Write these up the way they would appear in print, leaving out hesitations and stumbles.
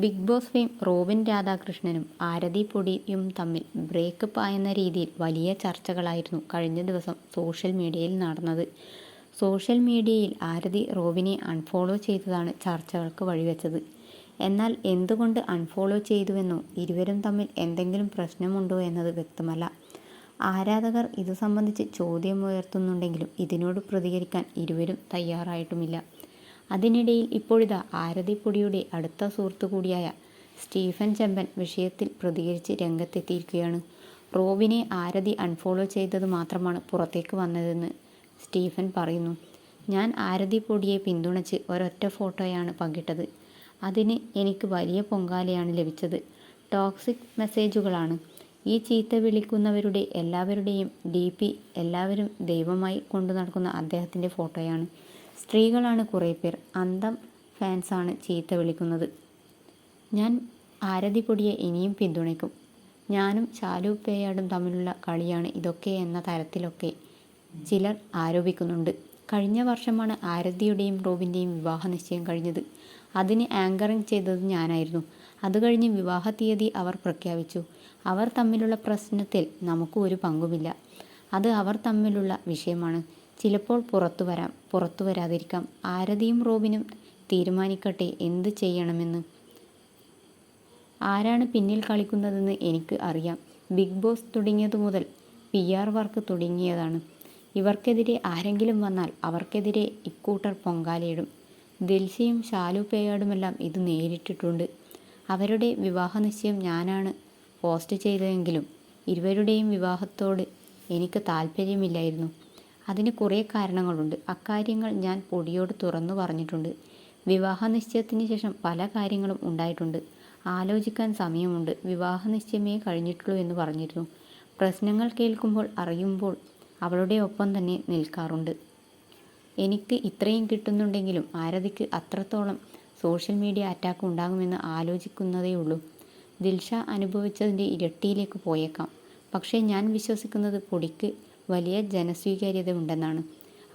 Big boss fame Robin രാധാകൃഷ്ണനും ആരതി പൊടിയും തമ്മിൽ breakup ആയെന്ന രീതിയിൽ വലിയ ചർച്ചകളായിരുന്നു കഴിഞ്ഞ ദിവസം സോഷ്യൽ മീഡിയയിൽ നടന്നത്. സോഷ്യൽ മീഡിയയിൽ ആരതി റോബിനെ അൺഫോളോ ചെയ്തതാണ് ചർച്ചകൾക്ക് വഴിവെച്ചത്. എന്നാൽ എന്തുകൊണ്ട് അൺഫോളോ ചെയ്തുവെന്നോ ഇരുവരും തമ്മിൽ എന്തെങ്കിലും പ്രശ്നമുണ്ടോ എന്നത് വ്യക്തമല്ല. ആരാധകർ ഇതു സംബന്ധിച്ച് ചോദ്യമുയർത്തുന്നുണ്ടെങ്കിലും ഇതിനോട് പ്രതികരിക്കാൻ ഇരുവരും തയ്യാറായിട്ടുമില്ല. അതിനിടയിൽ ഇപ്പോഴിതാ ആരതി പൊടിയുടെ അടുത്ത സുഹൃത്തു കൂടിയായ സ്റ്റീഫൻ ചെമ്പൻ വിഷയത്തിൽ പ്രതികരിച്ച് രംഗത്തെത്തിയിരിക്കുകയാണ്. റോബിനെ ആരതി അൺഫോളോ ചെയ്തത് മാത്രമാണ് പുറത്തേക്ക് വന്നതെന്ന് സ്റ്റീഫൻ പറയുന്നു. ഞാൻ ആരതി പൊടിയെ പിന്തുണച്ച് ഒരൊറ്റ ഫോട്ടോയാണ് പങ്കിട്ടത്. അതിന് എനിക്ക് വലിയ പൊങ്കാലയാണ് ലഭിച്ചത്. ടോക്സിക് മെസ്സേജുകളാണ്. ഈ ചീത്ത വിളിക്കുന്നവരുടെ എല്ലാവരുടെയും DP എല്ലാവരും ദൈവമായി കൊണ്ടു നടക്കുന്ന അദ്ദേഹത്തിൻ്റെ ഫോട്ടോയാണ്. സ്ത്രീകളാണ് കുറേ പേർ. അന്തം ഫാൻസാണ് ചീത്ത വിളിക്കുന്നത്. ഞാൻ ആരതി പൊടിയെ ഇനിയും പിന്തുണയ്ക്കും. ഞാനും ശാലു പേയാടും തമ്മിലുള്ള കളിയാണ് ഇതൊക്കെ എന്ന തരത്തിലൊക്കെ ചിലർ ആരോപിക്കുന്നുണ്ട്. കഴിഞ്ഞ വർഷമാണ് ആരതിയുടെയും റോബിൻ്റെയും വിവാഹ നിശ്ചയം കഴിഞ്ഞത്. അതിന് ആങ്കറിംഗ് ചെയ്തത് ഞാനായിരുന്നു. അത് കഴിഞ്ഞ് വിവാഹ തീയതി അവർ പ്രഖ്യാപിച്ചു. അവർ തമ്മിലുള്ള പ്രശ്നത്തിൽ നമുക്ക് ഒരു പങ്കുമില്ല. അത് അവർ തമ്മിലുള്ള വിഷയമാണ്. ചിലപ്പോൾ പുറത്തു വരാം, പുറത്തു വരാതിരിക്കാം. ആരതിയും റോബിനും തീരുമാനിക്കട്ടെ എന്ത് ചെയ്യണമെന്ന്. ആരാണ് പിന്നിൽ കളിക്കുന്നതെന്ന് എനിക്ക് അറിയാം. ബിഗ് ബോസ് തുടങ്ങിയതു മുതൽ PR വർക്ക് തുടങ്ങിയതാണ്. ഇവർക്കെതിരെ ആരെങ്കിലും വന്നാൽ അവർക്കെതിരെ ഇക്കൂട്ടർ പൊങ്കാലയിടും. ദിൽഷയും ശാലു പേയാടുമെല്ലാം ഇത് നേരിട്ടിട്ടുണ്ട്. അവരുടെ വിവാഹ നിശ്ചയം ഞാനാണ് പോസ്റ്റ് ചെയ്തതെങ്കിലും ഇരുവരുടെയും വിവാഹത്തോട് എനിക്ക് താല്പര്യമില്ലായിരുന്നു. അതിന് കുറേ കാരണങ്ങളുണ്ട്. അക്കാര്യങ്ങൾ ഞാൻ പൊടിയോട് തുറന്നു പറഞ്ഞിട്ടുണ്ട്. വിവാഹ നിശ്ചയത്തിന് ശേഷം പല കാര്യങ്ങളും ഉണ്ടായിട്ടുണ്ട്. ആലോചിക്കാൻ സമയമുണ്ട്. വിവാഹ നിശ്ചയമേ കഴിഞ്ഞിട്ടുള്ളൂ എന്ന് പറഞ്ഞിരുന്നു. പ്രശ്നങ്ങൾ കേൾക്കുമ്പോൾ അറിയുമ്പോൾ അവളുടെ ഒപ്പം തന്നെ നിൽക്കാറുണ്ട്. എനിക്ക് ഇത്രയും കിട്ടുന്നുണ്ടെങ്കിലും ആരതിക്ക് അത്രത്തോളം സോഷ്യൽ മീഡിയ അറ്റാക്ക് ഉണ്ടാകുമെന്ന് ആലോചിക്കുന്നതേയുള്ളൂ. ദിൽഷ അനുഭവിച്ചതിൻ്റെ ഇരട്ടിയിലേക്ക് പോയേക്കാം. പക്ഷേ ഞാൻ വിശ്വസിക്കുന്നത് പൊടിക്ക് വലിയ ജനസ്വീകാര്യത ഉണ്ടെന്നാണ്.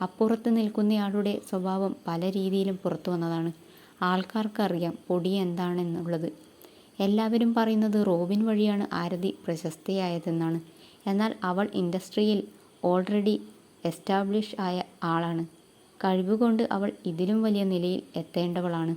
അപ്പുറത്ത് നിൽക്കുന്നയാളുടെ സ്വഭാവം പല രീതിയിലും പുറത്തു വന്നതാണ്. ആൾക്കാർക്കറിയാം പൊടി എന്താണെന്നുള്ളത്. എല്ലാവരും പറയുന്നത് റോബിൻ വഴിയാണ് ആരതി പ്രശസ്തയായതെന്നാണ്. എന്നാൽ അവൾ ഇൻഡസ്ട്രിയിൽ ഓൾറെഡി എസ്റ്റാബ്ലിഷ് ആയ ആളാണ്. കഴിവുകൊണ്ട് അവൾ ഇതിലും വലിയ നിലയിൽ എത്തേണ്ടവളാണ്.